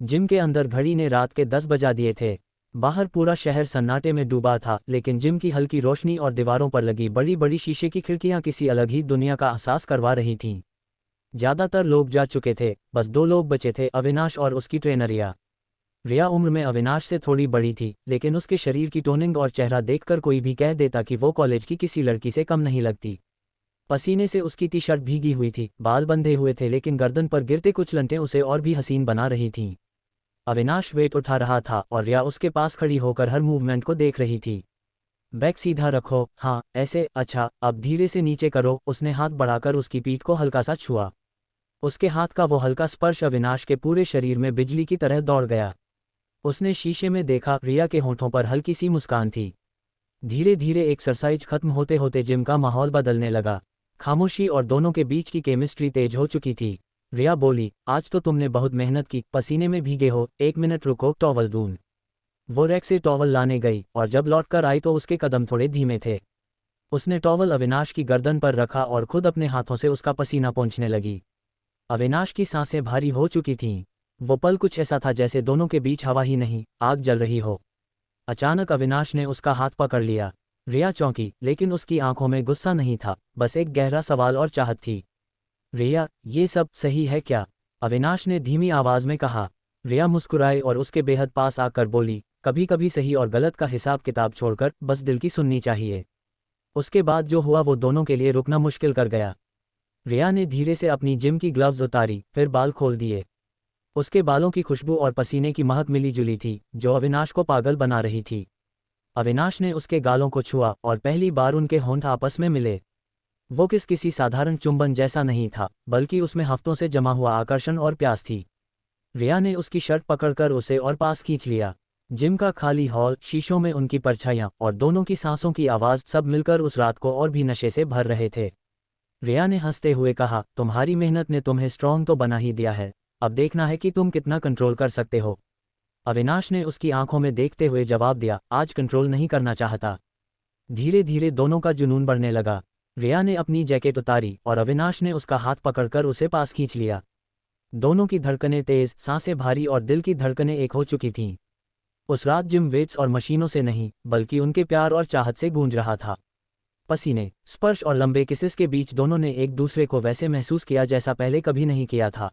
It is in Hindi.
जिम के अंदर घड़ी ने रात के 10 बजा दिए थे। बाहर पूरा शहर सन्नाटे में डूबा था, लेकिन जिम की हल्की रोशनी और दीवारों पर लगी बड़ी बड़ी शीशे की खिड़कियां किसी अलग ही दुनिया का एहसास करवा रही थीं। ज्यादातर लोग जा चुके थे, बस 2 लोग बचे थे, अविनाश और उसकी ट्रेनर रिया। रिया उम्र में अविनाश से थोड़ी बड़ी थी, लेकिन उसके शरीर की टोनिंग और चेहरा देखकर कोई भी कह देता कि वो कॉलेज की किसी लड़की से कम नहीं लगती। पसीने से उसकी टी शर्ट भीगी हुई थी, बाल बंधे हुए थे, लेकिन गर्दन पर गिरते कुछ लंटें उसे और भी हसीन बना रही थीं। अविनाश वेट उठा रहा था और रिया उसके पास खड़ी होकर हर मूवमेंट को देख रही थी। बैक सीधा रखो, हाँ ऐसे, अच्छा अब धीरे से नीचे करो। उसने हाथ बढ़ाकर उसकी पीठ को हल्का सा छुआ। उसके हाथ का वो हल्का स्पर्श अविनाश के पूरे शरीर में बिजली की तरह दौड़ गया। उसने शीशे में देखा, रिया के होठों पर हल्की सी मुस्कान थी। धीरे धीरे एक्सरसाइज खत्म होते होते जिम का माहौल बदलने लगा। खामोशी और दोनों के बीच की केमिस्ट्री तेज हो चुकी थी। रिया बोली, आज तो तुमने बहुत मेहनत की, पसीने में भीगे हो, 1 मिनट रुको, टॉवल दूं। वो रैक से टॉवल लाने गई और जब लौटकर आई तो उसके कदम थोड़े धीमे थे। उसने टॉवल अविनाश की गर्दन पर रखा और खुद अपने हाथों से उसका पसीना पोंछने लगी। अविनाश की सांसें भारी हो चुकी थीं। वो पल कुछ ऐसा था जैसे दोनों के बीच हवा ही नहीं, आग जल रही हो। अचानक अविनाश ने उसका हाथ पकड़ लिया। रिया चौंकी, लेकिन उसकी आंखों में गुस्सा नहीं था, बस एक गहरा सवाल और चाहत थी। रिया, ये सब सही है क्या? अविनाश ने धीमी आवाज में कहा। रिया मुस्कुराई और उसके बेहद पास आकर बोली, कभी कभी सही और गलत का हिसाब किताब छोड़कर बस दिल की सुननी चाहिए। उसके बाद जो हुआ वो दोनों के लिए रुकना मुश्किल कर गया। रिया ने धीरे से अपनी जिम की ग्लव्स उतारी, फिर बाल खोल दिए। उसके बालों की खुशबू और पसीने की महक मिली जुली थी, जो अविनाश को पागल बना रही थी। अविनाश ने उसके गालों को छुआ और पहली बार उनके होंठ आपस में मिले। वो किसी साधारण चुंबन जैसा नहीं था, बल्कि उसमें हफ्तों से जमा हुआ आकर्षण और प्यास थी। रिया ने उसकी शर्ट पकड़कर उसे और पास खींच लिया। जिम का खाली हॉल, शीशों में उनकी परछाइयां और दोनों की सांसों की आवाज़, सब मिलकर उस रात को और भी नशे से भर रहे थे। रिया ने हंसते हुए कहा, तुम्हारी मेहनत ने तुम्हें स्ट्रॉन्ग तो बना ही दिया है, अब देखना है कि तुम कितना कंट्रोल कर सकते हो। अविनाश ने उसकी आंखों में देखते हुए जवाब दिया, आज कंट्रोल नहीं करना चाहता। धीरे धीरे दोनों का जुनून बढ़ने लगा। रिया ने अपनी जैकेट उतारी और अविनाश ने उसका हाथ पकड़कर उसे पास खींच लिया। दोनों की धड़कनें तेज, सांसें भारी और दिल की धड़कनें एक हो चुकी थीं। उस रात जिम वेट्स और मशीनों से नहीं, बल्कि उनके प्यार और चाहत से गूंज रहा था। पसीने, स्पर्श और लंबे किसेस के बीच दोनों ने एक दूसरे को वैसे महसूस किया जैसा पहले कभी नहीं किया था।